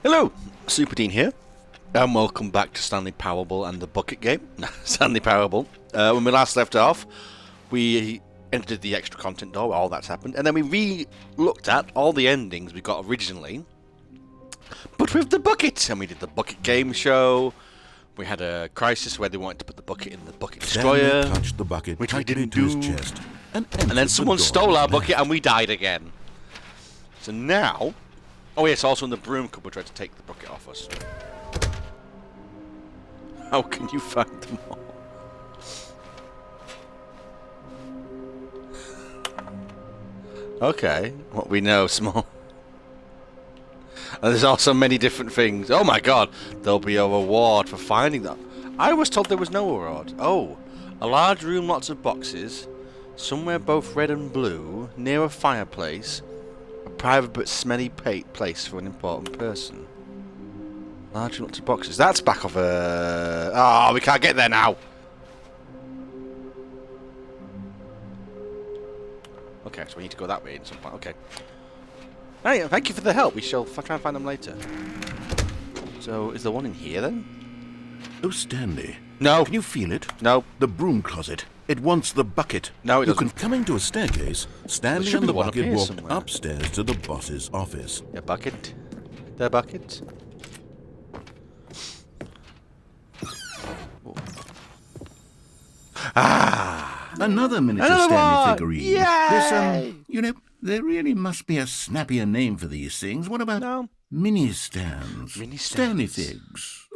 Hello, Superdean here, and welcome back to Stanley Parable and the Bucket Game. Stanley Parable. When we last left off, we entered the extra content door, all that's happened, and then we re-looked at all the endings we got originally, but with the bucket, and we did the bucket game show. We had a crisis where they wanted to put the bucket in the bucket destroyer, Stanley touched the bucket which we didn't to his do, chest, and then someone stole our bucket and we died again. So now... Oh yes, also in the broom cupboard tried to take the bucket off us. How can you find them all? Okay, what we know, small. And there's also many different things. Oh my god, there'll be a reward for finding them. I was told there was no reward. Oh, a large room, lots of boxes, somewhere both red and blue, near a fireplace. A private but smelly place for an important person. Large lots of boxes. That's back of a... Oh, we can't get there now. Okay, so we need to go that way at some point. Okay. Hey, thank you for the help. We shall try and find them later. So, is there one in here then? Oh, Stanley. No. Can you feel it? No. The broom closet. It wants the bucket. No, it doesn't. You can come into a staircase. Stanley and the bucket walked somewhere upstairs to the boss's office. The bucket. The bucket. Oh. Ah! Another miniature Another Stanley one! figurine. Yay! This, there really must be a snappier name for these things. What about mini stands? Mini Stanley stands. figs.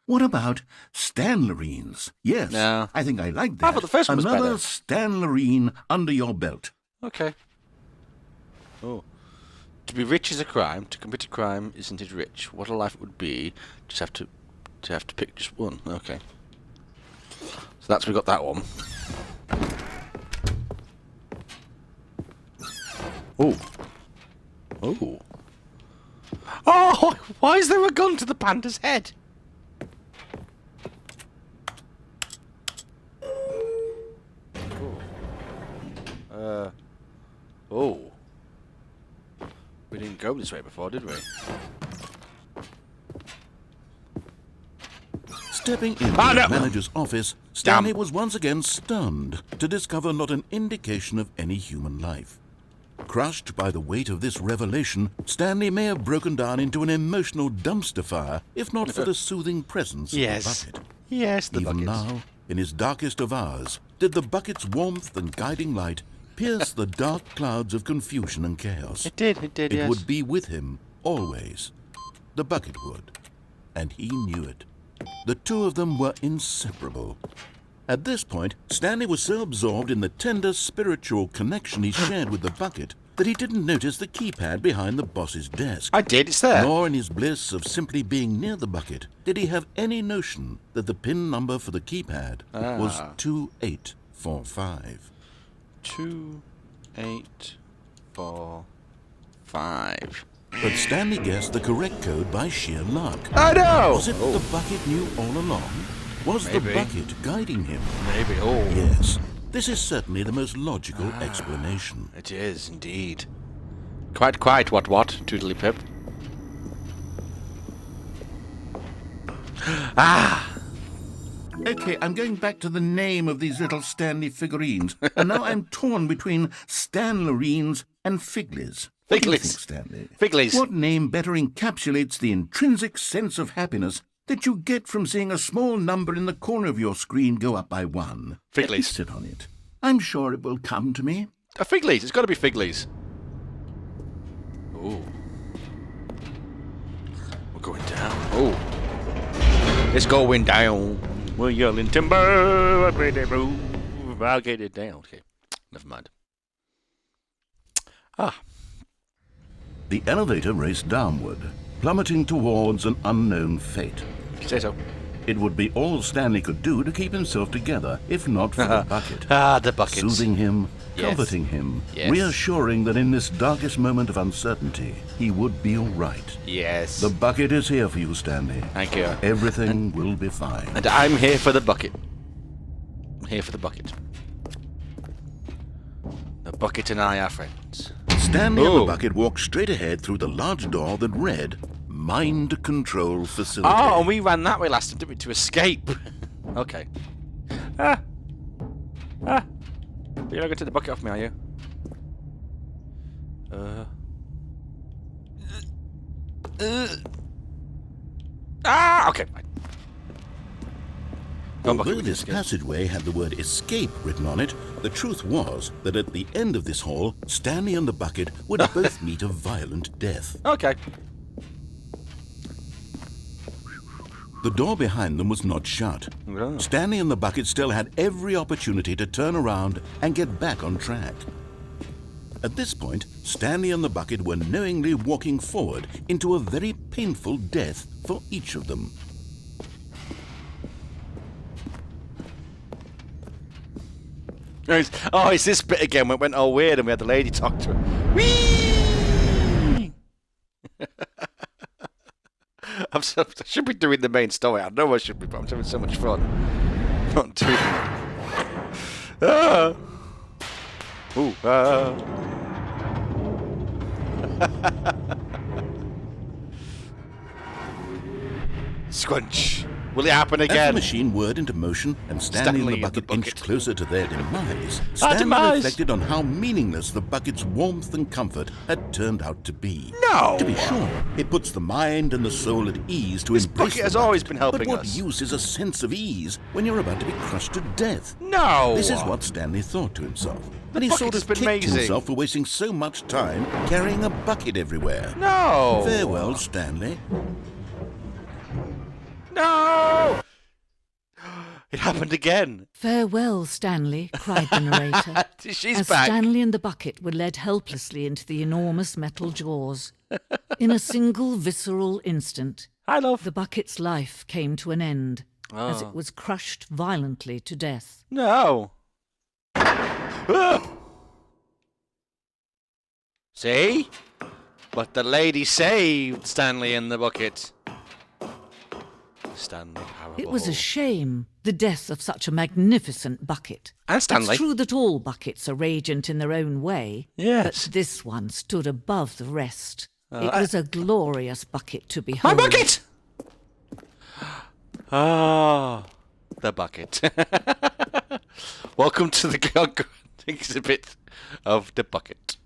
What about Stanlerines? Yes, No. I think I like that. I thought the first one was Another better. Stanlerine under your belt. Okay. Oh. To be rich is a crime. To commit a crime isn't it rich? What a life it would be. Just have to pick just one. Okay. So we got that one. Oh. Oh. Oh! Why is there a gun to the panda's head? Oh. We didn't go this way before, did we? Stepping into the manager's office, Stanley was once again stunned to discover not an indication of any human life. Crushed by the weight of this revelation, Stanley may have broken down into an emotional dumpster fire if not for the soothing presence of the bucket. Yes, the Even now, in his darkest of hours, did the bucket's warmth and guiding light pierce the dark clouds of confusion and chaos. It did, It yes. would be with him, always. The bucket would. And he knew it. The two of them were inseparable. At this point, Stanley was so absorbed in the tender spiritual connection he shared with the bucket that he didn't notice the keypad behind the boss's desk. I did, it's there. Nor in his bliss of simply being near the bucket did he have any notion that the PIN number for the keypad was 2845. 2845. But Stanley guessed the correct code by sheer luck. I know! Was it the bucket knew all along? Was the bucket guiding him? Maybe. Yes. This is certainly the most logical explanation. It is, indeed. Quite, what, Toodly Pip? Okay, I'm going back to the name of these little Stanley figurines. And now I'm torn between Stanlerines and Figlies. What do you think, Stanley? Figlies. What name better encapsulates the intrinsic sense of happiness that you get from seeing a small number in the corner of your screen go up by one? Figlies. Let me sit on it. I'm sure it will come to me. Figlies. It's got to be Figlies. Ooh. We're going down. Oh. It's going down. We're yelling timber. I made it move. I'll get it down. Okay. Never mind. The elevator raced downward, plummeting towards an unknown fate. If you say so. It would be all Stanley could do to keep himself together, if not for the bucket. The bucket. Soothing him, Yes. comforting him, Yes. reassuring that in this darkest moment of uncertainty, he would be all right. Yes. The bucket is here for you, Stanley. Thank you. Everything will be fine. And I'm here for the bucket. I'm here for the bucket. The bucket and I are friends. Stanley and the Ooh. bucket walked straight ahead through the large door that read Mind Control Facility. Oh, and we ran that way last time, didn't we, to escape? Okay. Ah! You're not going to take the bucket off me, are you? Okay, fine. Although this passageway had the word escape written on it, the truth was that at the end of this hall, Stanley and the bucket would both meet a violent death. Okay. The door behind them was not shut. Oh. Stanley and the bucket still had every opportunity to turn around and get back on track. At this point, Stanley and the bucket were knowingly walking forward into a very painful death for each of them. Oh, it's this bit again when it went all weird and we had the lady talk to her. Whee! I should be doing the main story. I know I should be, but I'm having so much fun. Not doing it. Ah! Ooh, Squunch. Will it happen As again? the machine whirred into motion and Stanley and the bucket inched closer to their demise, Our Stanley demise! reflected on how meaningless the bucket's warmth and comfort had turned out to be. No! To be sure, it puts the mind and the soul at ease to This embrace bucket the has bucket, always been helping but what us. use is a sense of ease when you're about to be crushed to death? No! This is what Stanley thought to himself. And he bucket's sort of been kicked amazing. himself for wasting so much time carrying a bucket everywhere. No! Farewell, Stanley. No! It happened again. Farewell, Stanley, cried the narrator, She's as back. Stanley and the bucket were led helplessly into the enormous metal jaws. In a single visceral instant, Hi, love. the bucket's life came to an end, as Oh. it was crushed violently to death. No. Ah! See? But the lady saved Stanley in the bucket. Stanley Parable. It was a shame, the death of such a magnificent bucket. And Stanley. It's true that all buckets are radiant in their own way, Yes. but this one stood above the rest. Oh, It was a glorious bucket to behold. My bucket! Ah, the bucket. Welcome to the exhibit of the bucket.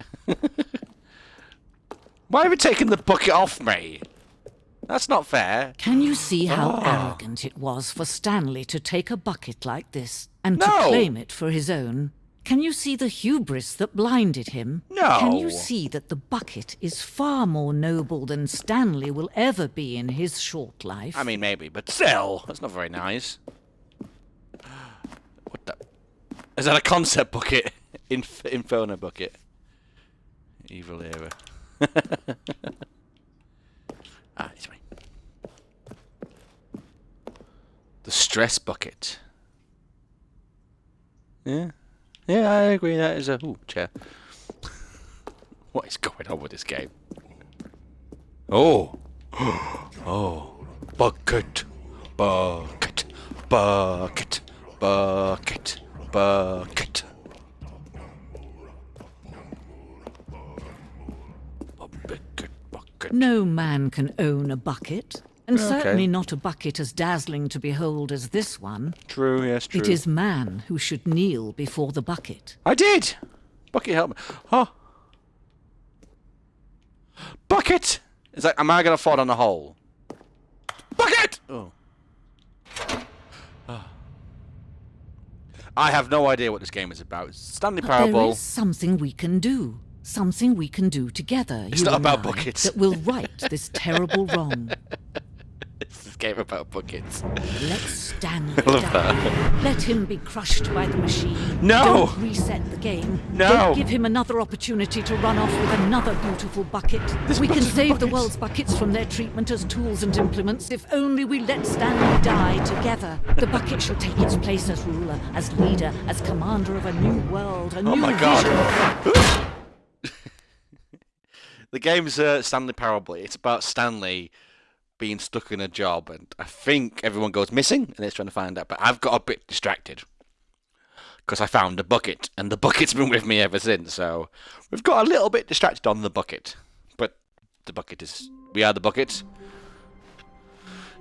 Why have you taken the bucket off me? That's not fair. Can you see how Ah. arrogant it was for Stanley to take a bucket like this and No. to claim it for his own? Can you see the hubris that blinded him? No. Can you see that the bucket is far more noble than Stanley will ever be in his short life? I mean, maybe, but still, that's not very nice. What the? Is that a concept bucket? Inferno bucket. Evil era. This way. The stress bucket. Yeah. Yeah, I agree. That is a chair. What is going on with this game? Oh. Oh. Bucket. Bucket. Bucket. Bucket. Bucket. Bucket. No man can own a bucket, and Okay. certainly not a bucket as dazzling to behold as this one. True, yes, true. It is man who should kneel before the bucket. I did! Bucket help me. Oh. Bucket! Is that, am I going to fall down the hole? Bucket! Oh. I have no idea what this game is about. It's Stanley But there Parable. is something we can do. Something we can do together, It's you not and about I, buckets. that will right this terrible wrong. It's this game about buckets. Let Stanley I love die. that. Let him be crushed by the machine. No! Don't reset the game. No! Don't give him another opportunity to run off with another beautiful bucket. This We can bucket- save the buckets. world's buckets from their treatment as tools and implements if only we let Stanley die together. The bucket shall take its place as ruler, as leader, as commander of a new world, a new my God. vision. The game's Stanley Parable. It's about Stanley being stuck in a job, and I think everyone goes missing, and it's trying to find out. But I've got a bit distracted because I found a bucket, and the bucket's been with me ever since. So we've got a little bit distracted on the bucket, but the bucket is. We are the bucket,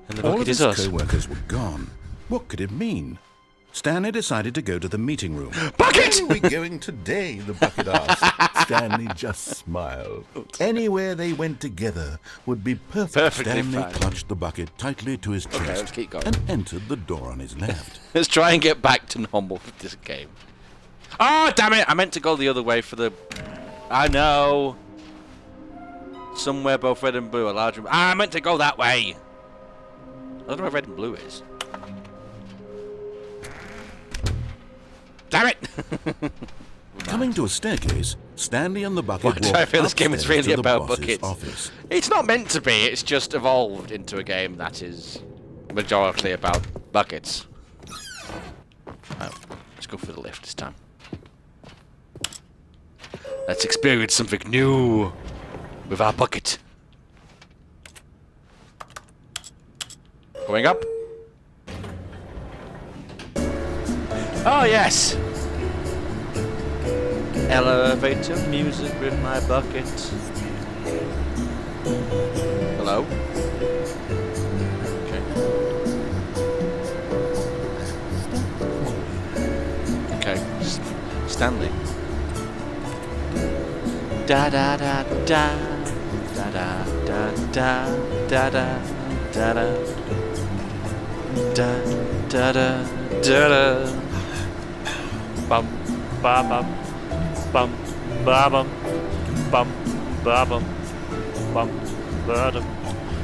and the All bucket of is his us. co-workers were gone. What could it mean? Stanley decided to go to the meeting room. Bucket! Where are we going today? The bucket asked. Stanley just smiled. Anywhere they went together would be perfect. Perfectly Stanley fine. clutched the bucket tightly to his chest let's keep going. and entered the door on his left. Let's try and get back to normal with this game. Oh, damn it! I meant to go the other way for the... I know. Somewhere both red and blue, a large... I meant to go that way. I don't know where red and blue is. Damn it! Coming to a staircase, Stanley and the bucket Why do walked I feel this game is upstairs really to the about boss's buckets? office. It's not meant to be, it's just evolved into a game that is majority about buckets. Oh, let's go for the lift this time. Let's experience something new with our bucket. Going up. Oh, yes! Elevator music with my bucket. Hello? Okay. Okay. Stanley. Da da da da. Da da da da. Da da da da. Da da da da da. Bum ba bum bum ba bum bum ba bum bum ba dum.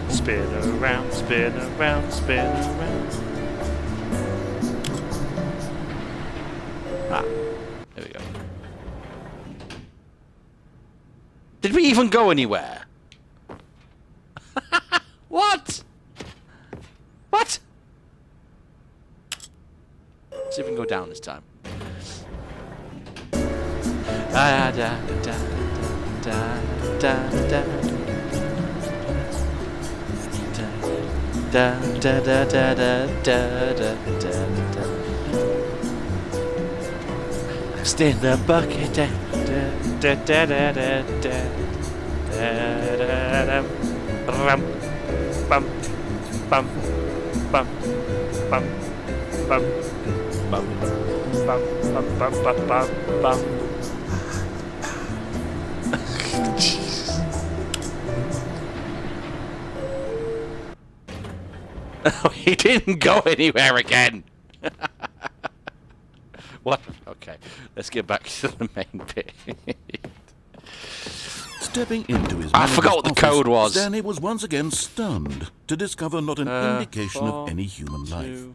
Spin around, spin around, spin around. Ah, there we go. Did we even go anywhere? What? What? Let's see if we can go down this time. Da da da da da da da da da da da da da da. Stand the bucket da da da da da da da da. Bum bum bum bum bum bum bum bum bum bum bum bum. Jesus. Oh, he didn't go anywhere again. What? Okay, let's get back to the main bit. Stepping into his I forgot what the office, code was. Stanley was once again stunned to discover not an indication of any human life.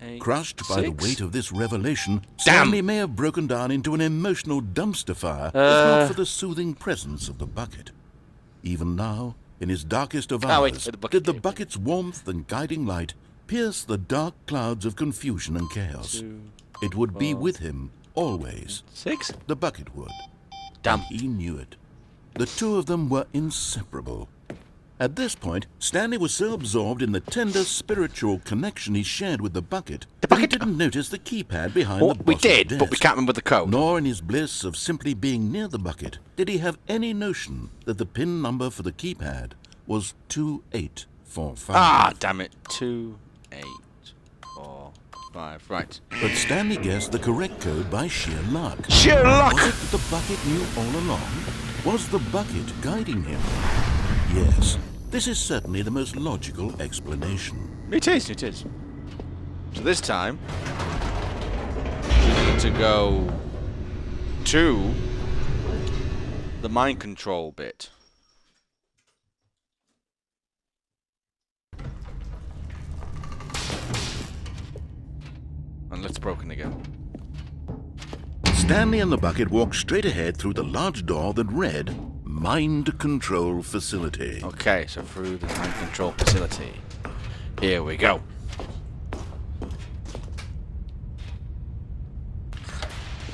8, Crushed by the 6. weight of this revelation, Damn. Stanley may have broken down into an emotional dumpster fire if not for the soothing presence of the bucket. Even now, in his darkest of Can't wait hours, for the bucket did the game. bucket's warmth and guiding light pierce the dark clouds of confusion and chaos. 2, It would be with him always. 6. The bucket would. Damn. He knew it. The two of them were inseparable. At this point, Stanley was so absorbed in the tender spiritual connection he shared with the bucket that he didn't notice the keypad behind Well, the we boss's did, desk. but we can't remember the code. Nor in his bliss of simply being near the bucket did he have any notion that the PIN number for the keypad was 2845. Ah, damn it. 2, 8, 4, 5. Right. But Stanley guessed the correct code by sheer luck. Sheer luck! Was it that the bucket knew all along? Was the bucket guiding him? Yes, this is certainly the most logical explanation. It is, it is. So this time, we need to go to the mind control bit. And let's broken again. Stanley and the bucket walked straight ahead through the large door that read, Mind Control Facility. Okay, so through the mind control facility. Here we go.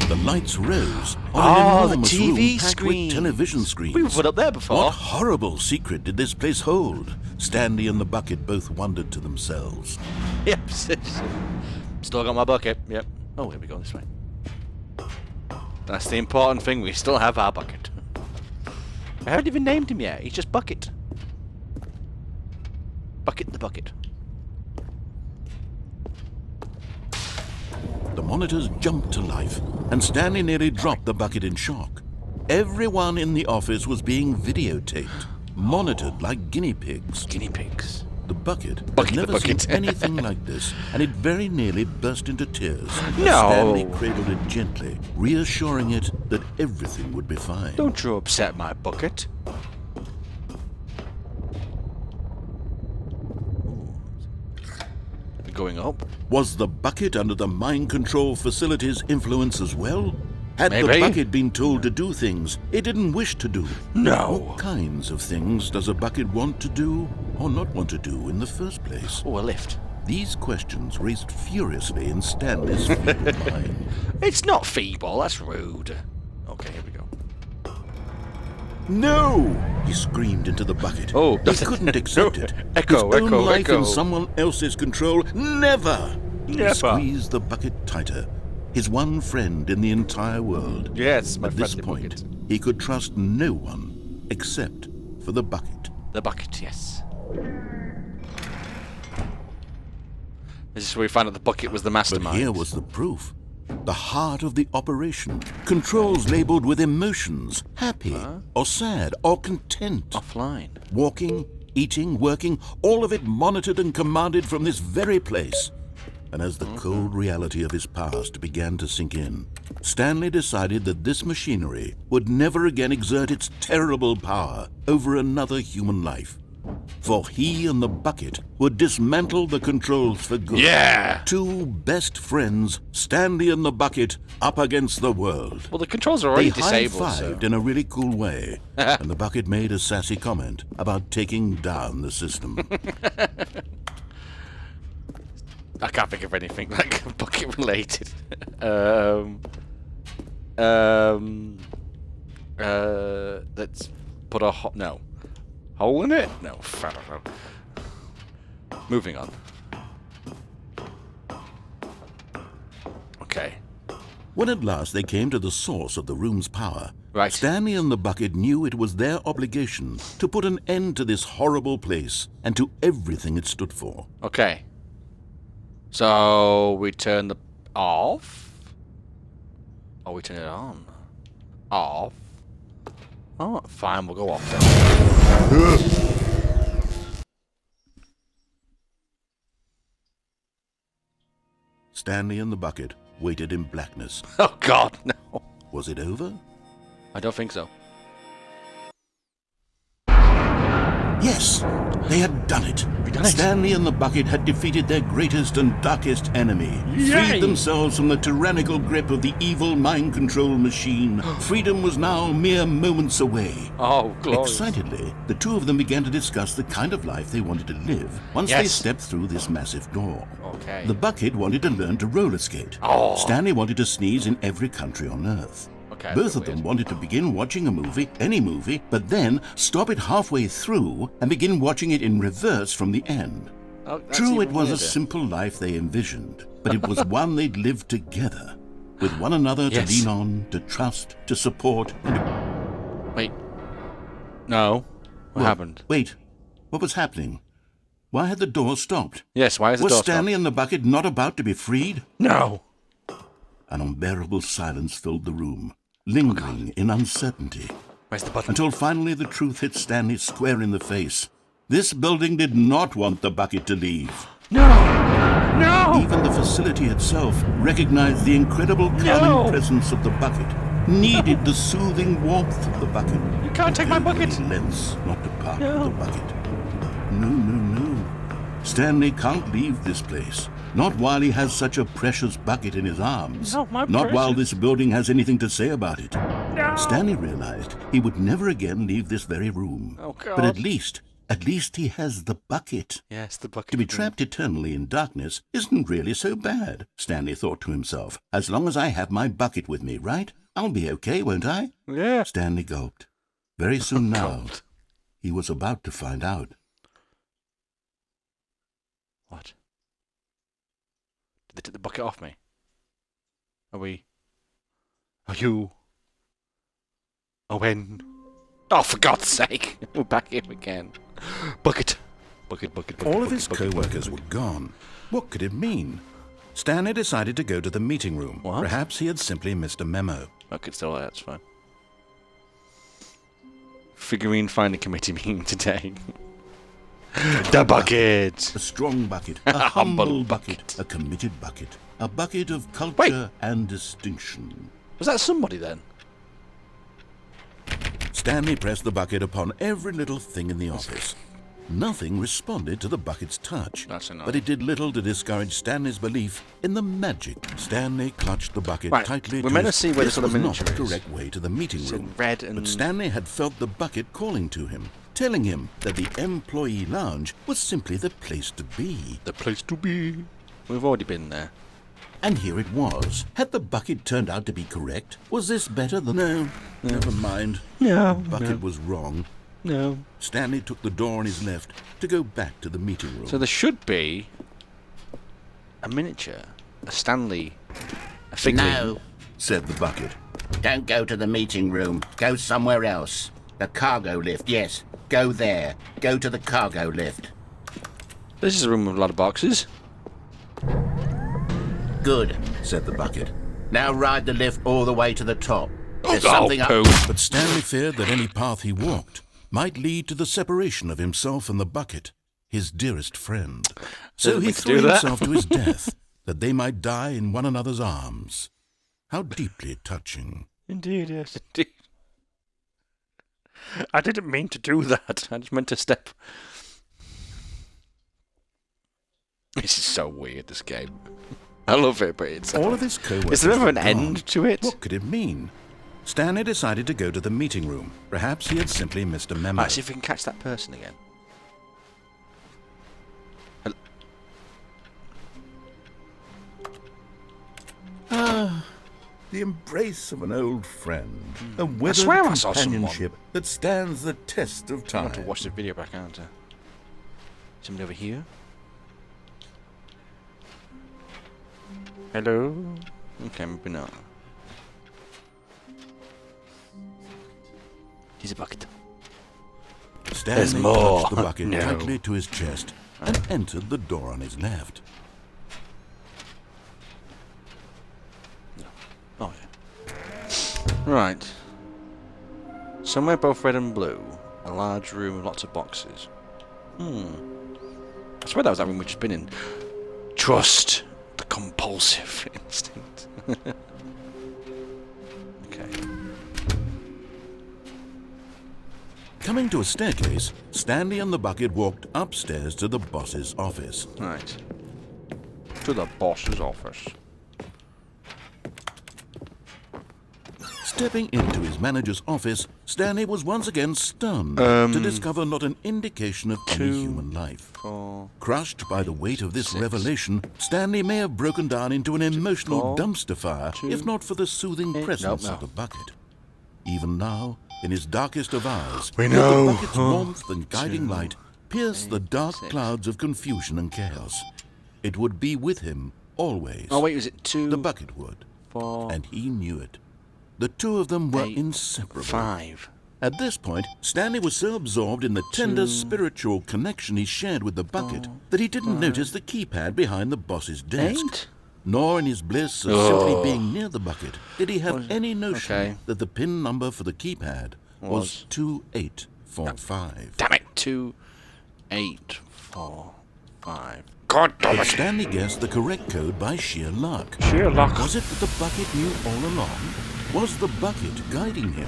The lights rose on Oh, an the enormous TV room packed screen. with television screens. We were up there before. What horrible secret did this place hold? Stanley and the bucket both wondered to themselves. Yep, still got my bucket. Yep. Oh, here we go this way. That's the important thing. We still have our bucket. I haven't even named him yet. He's just Bucket. Bucket the Bucket. The monitors jumped to life, and Stanley nearly dropped the bucket in shock. Everyone in the office was being videotaped, monitored like guinea pigs. Guinea pigs. The bucket Bucket had the never seen bucket. anything like this, and it very nearly burst into tears. as No. Stanley cradled it gently, reassuring it that everything would be fine. Don't you upset my bucket. We're going up. Was the bucket under the mind control facility's influence as well? Had the Maybe. bucket been told to do things it didn't wish to do? No. What kinds of things does a bucket want to do or not want to do in the first place? Oh, a lift. These questions raced furiously in Stanley's feeble mind. It's not feeble. That's rude. Okay, here we go. No! He screamed into the bucket. Oh, he couldn't accept it. Echo, His own echo, life echo. in someone else's control. Never! He Never. squeezed the bucket tighter. His one friend in the entire world. Yes, my At this friendly point, bucket. he could trust no one except for the bucket. The bucket, yes. This is where we found out the bucket was the But mastermind. here was the proof. The heart of the operation. Controls labeled with emotions. Happy, or sad, or content. Offline. Walking, eating, working, all of it monitored and commanded from this very place. And as the cold reality of his past began to sink in, Stanley decided that this machinery would never again exert its terrible power over another human life. For he and the bucket would dismantle the controls for good. Yeah! Two best friends, Stanley and the bucket, up against the world. Well, the controls are already They disabled, so... high-fived in a really cool way, and the bucket made a sassy comment about taking down the system. I can't think of anything like bucket related. Let's put a hole in it? No, I don't know. Moving on. Okay. When at last they came to the source of the room's power, Right. Stanley and the bucket knew it was their obligation to put an end to this horrible place and to everything it stood for. Okay. So we turn the off, or we turn it on. Off. Oh, fine. We'll go off then. Stanley and the bucket waited in blackness. Oh God, no. Was it over? I don't think so. Yes, they had done it. We done it. Stanley and the bucket had defeated their greatest and darkest enemy. Yay! Freed themselves from the tyrannical grip of the evil mind control machine. Freedom was now mere moments away. Oh, glorious. Excitedly, the two of them began to discuss the kind of life they wanted to live once they Yes. stepped through this massive door. Okay. The bucket wanted to learn to roller skate. Oh. Stanley wanted to sneeze in every country on Earth. Okay, Both that's of them weird. wanted to begin watching a movie, any movie, but then stop it halfway through and begin watching it in reverse from the end. Oh, that's True, even it was a weirder. simple life they envisioned, but it was one they'd lived together, with one another Yes. to lean on, to trust, to support, and to... Wait. No. What happened? Wait, what was happening? Why had the door stopped? Yes. Why is the Was door Stanley and the bucket not about to be freed? stopped? No. An unbearable silence filled the room, lingering in uncertainty, Where's the button? until finally the truth hit Stanley square in the face. This building did not want the bucket to leave. No. No. Even the facility itself recognized the incredible calming No. presence of the bucket, needed the soothing warmth of the bucket. You can't take my bucket. Lengths not to part No. with the bucket. No. Stanley can't leave this place. Not while he has such a precious bucket in his arms. No, my Not while precious. this building has anything to say about it. No. Stanley realized he would never again leave this very room. Oh, God. But at least he has the bucket. Yes, the bucket. To be trapped eternally in darkness isn't really so bad, Stanley thought to himself. As long as I have my bucket with me, right? I'll be okay, won't I? Yeah. Stanley gulped. Very soon now, God. he was about to find out. What? Did they take the bucket off me? Are we Are you... Owen? Oh, for God's sake! We're back here again. Bucket! Bucket, bucket, bucket. All of his bucket, co-workers were gone. What could it mean? Stanley decided to go to the meeting room. What? Perhaps he had simply missed a memo. Bucket's still there, that's fine. Figurine finding committee meeting today. The bucket! A strong bucket, a humble bucket, a committed bucket, a bucket of culture and distinction. Was that somebody then? Stanley pressed the bucket upon every little thing in the office. Nothing responded to the bucket's touch, That's annoying. but it did little to discourage Stanley's belief in the magic. Stanley clutched the bucket tightly we're to meant his... to see where This this other was not miniature the is. correct way to the meeting It's room. in red and... But Stanley had felt the bucket calling to him, telling him that the employee lounge was simply the place to be. The place to be. We've already been there. And here it was. Had the bucket turned out to be correct? Was this better than... No, never mind. No. The bucket was wrong. No. Stanley took the door on his left to go back to the meeting room. So there should be a miniature, a Stanley, a figurine. No, said the bucket. don't go to the meeting room. Go somewhere else. The cargo lift, yes. Go there. Go to the cargo lift. This is a room with a lot of boxes. Good, Said the bucket. now ride the lift all the way to the top. There's Oh, something poo. up. But Stanley feared that any path he walked might lead to the separation of himself and the bucket, his dearest friend. So Doesn't he mean to threw do that. himself to his death, that they might die in one another's arms. How deeply touching. Indeed, yes, indeed. I didn't mean to do that. I just meant to step. This is so weird, this game. I love it, but it's... All of his co-workers Is there ever were an gone. end to it? What could it mean? Stanley decided to go to the meeting room. Perhaps he had simply missed a memo. Right, see if we can catch that person again. The embrace of an old friend. A I weathered swear I saw companionship that stands the test of I time. want to watch the video back, aren't I? Somebody over here? Hello? Okay, maybe not. He's a bucket. Stanley more. clutched the bucket No. tightly to his chest and entered the door on his left. Oh, yeah. Right. Somewhere both red and blue. A large room with lots of boxes. I swear that was that room we've just been in. Trust the compulsive instinct. Okay. Coming to a staircase, Stanley and the bucket walked upstairs to the boss's office. Right. To the boss's office. Stepping into his manager's office, Stanley was once again stunned to discover not an indication of any 2, human life. 4. Crushed by the weight of this 6. revelation, Stanley may have broken down into an emotional 4, dumpster fire 2, if not for the soothing 8. presence Nope, of the bucket. Even now, in his darkest of hours, We let know. the bucket's warmth and guiding 2, light pierce the 8, dark 6. clouds of confusion and chaos. It would be with him always. Oh, wait, was it 2? The bucket would, 4. and he knew it. The two of them were 8, inseparable. 5. At this point, Stanley was so absorbed in the tender 2, spiritual connection he shared with the bucket 4, that he didn't notice the keypad behind the boss's desk. 8? Nor in his bliss of Oh. simply being near the bucket did he have any notion okay. that the PIN number for the keypad was Was- 2845. Damn it. 2, 8, 4, 5. God damn But it. Stanley guessed the correct code by sheer luck. Sheer luck. Was it that the bucket knew all along? Was the bucket guiding him?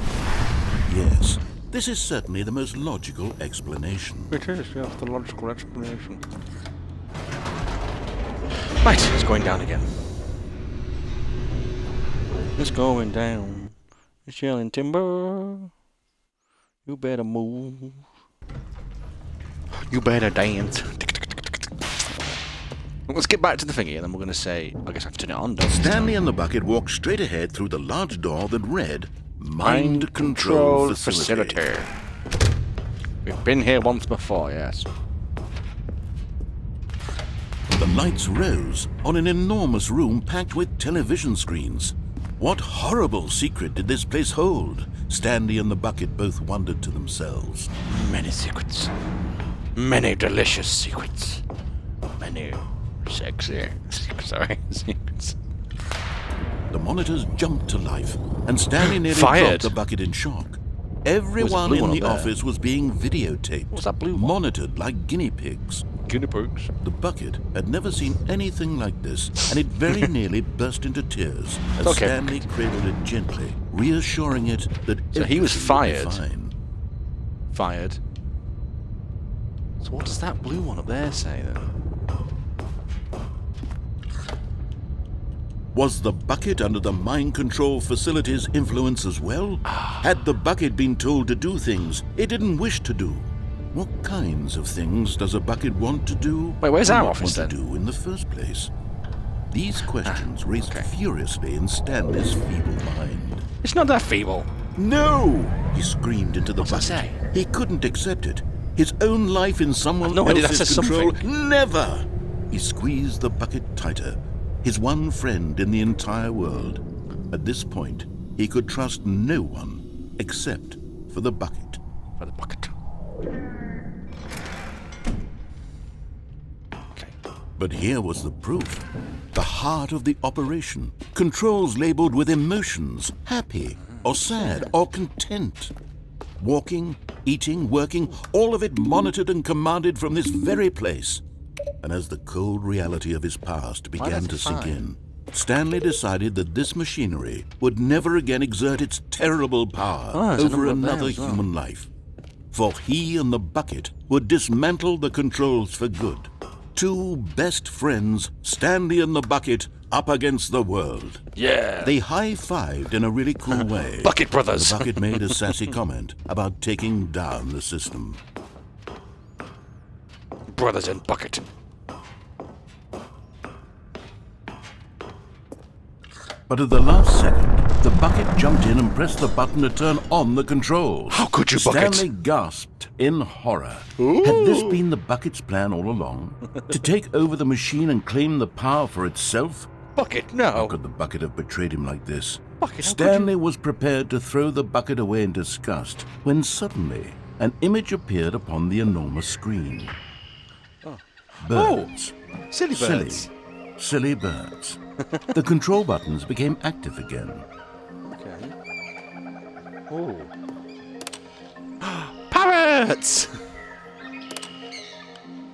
Yes, this is certainly the most logical explanation. It is, yes, the logical explanation. Right, it's going down again. It's going down. It's yelling timber. You better move. You better dance. Let's get back to the thingy and then we're going to say, I guess I have to turn it on, don't I? Stanley and the bucket walked straight ahead through the large door that read Mind Control Facility. We've been here once before, yes. The lights rose on an enormous room packed with television screens. What horrible secret did this place hold? Stanley and the bucket both wondered to themselves. Many secrets. Many delicious secrets. Many sexy secrets. The monitors jumped to life, and Stanley nearly Fired. dropped the bucket in shock. Everyone blue in one the up there? office was being videotaped. What's that blue one? Monitored like guinea pigs. Guinea pigs. The bucket had never seen anything like this, and it very nearly burst into tears as Okay. Stanley cradled it gently, reassuring it that So he was everything would be fired. fine. Fired. So what does that blue one up there say then? Was the bucket under the mind control facility's influence as well? Had the bucket been told to do things it didn't wish to do? What kinds of things does a bucket want to do? Wait, where's or our not office want then? to do in the first place? These questions raced furiously in Stanley's feeble mind. It's not that feeble. No! He screamed into the What's that bucket. say? He couldn't accept it. His own life in someone No idea, that else's says control. something. Never! He squeezed the bucket tighter. His one friend in the entire world. At this point, he could trust no one except for the bucket. For the bucket. Okay. But here was the proof. The heart of the operation. Controls labeled with emotions. Happy, or sad, or content. Walking, eating, working, all of it monitored and commanded from this very place. And as the cold reality of his past began to sink in, Stanley decided that this machinery would never again exert its terrible power there's a over number up there another as well. human life. For he and the bucket would dismantle the controls for good. Two best friends, Stanley and the bucket, up against the world. Yeah. They high-fived in a really cool way. Bucket Brothers. The bucket made a sassy comment about taking down the system. Brothers in bucket. But at the last second, the bucket jumped in and pressed the button to turn on the controls. How could you, Bucket? Stanley gasped in horror. Had this been the bucket's plan all along? To take over the machine and claim the power for itself? Bucket, How no. could the bucket have betrayed him like this? Bucket, how could Stanley was prepared to throw the bucket away in disgust when suddenly an image appeared upon the enormous screen. Birds. Silly birds. Silly birds. The control buttons became active again. Okay. Oh. Parrots!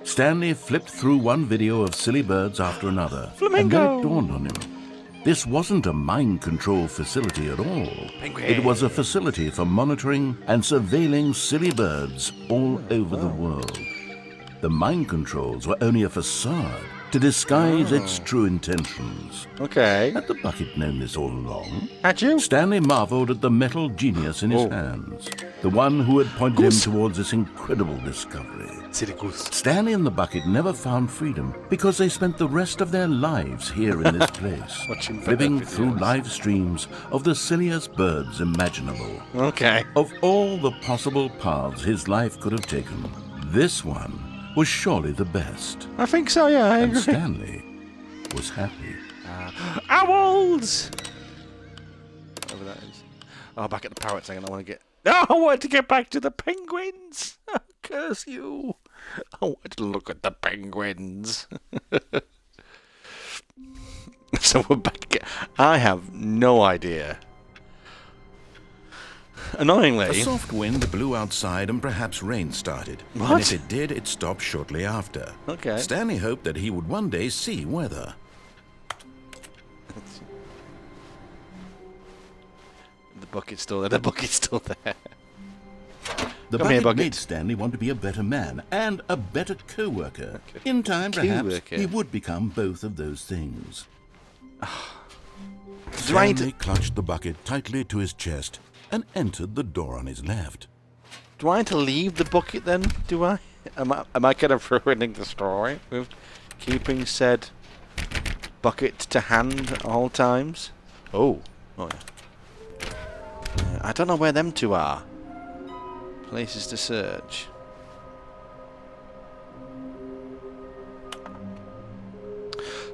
Stanley flipped through one video of silly birds after another. Flamingo! And then it dawned on him. This wasn't a mind control facility at all. Penguin. It was a facility for monitoring and surveilling silly birds all over the world. The mind controls were only a facade to disguise its true intentions. Okay. Had the bucket known this all along? Had you? Stanley marveled at the metal genius in his Oh. hands, the one who had pointed Goose. him towards this incredible discovery. Silly goose. Stanley and the bucket never found freedom because they spent the rest of their lives here in this place, Watching flipping bird through videos. live streams of the silliest birds imaginable. Okay. Of all the possible paths his life could have taken, this one was surely the best. I think so, yeah, I And agree. Stanley was happy. Owls! Whatever that is. Oh, back at the parrots again. I want to get... No, I wanted to get back to the penguins. Oh, curse you. I wanted to look at the penguins. So we're back. I have no idea. Annoyingly... A soft wind blew outside and perhaps rain started. What? And if it did, it stopped shortly after. Okay. Stanley hoped that he would one day see weather. The bucket's still there. The bucket's still there. The Come here, bucket Bucket. made Stanley want to be a better man and a better co-worker. In time, perhaps, Co-worker. he would become both of those things. Do I need Stanley to, clutched the bucket tightly to his chest and entered the door on his left. do I need to leave the bucket then? Do I? Am I kind of ruining the story with keeping said bucket to hand at all times? Oh. Oh, yeah. I don't know where them two are. Places to search.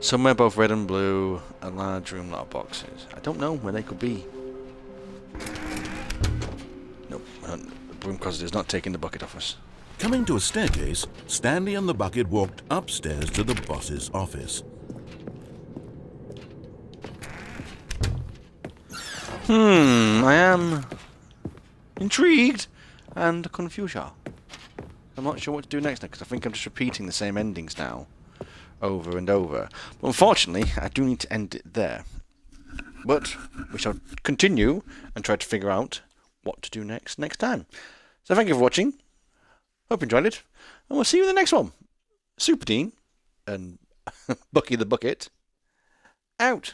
Somewhere both red and blue, a large room, lot of boxes. I don't know where they could be. Nope, the broom closet is not taking the bucket off us. Coming to a staircase, Stanley and the bucket walked upstairs to the boss's office. I am intrigued and confused. I'm not sure what to do next because I think I'm just repeating the same endings now, over and over. But unfortunately, I do need to end it there. But we shall continue and try to figure out what to do next time. So thank you for watching. Hope you enjoyed it. And we'll see you in the next one. Superdean and Bucky the Bucket out.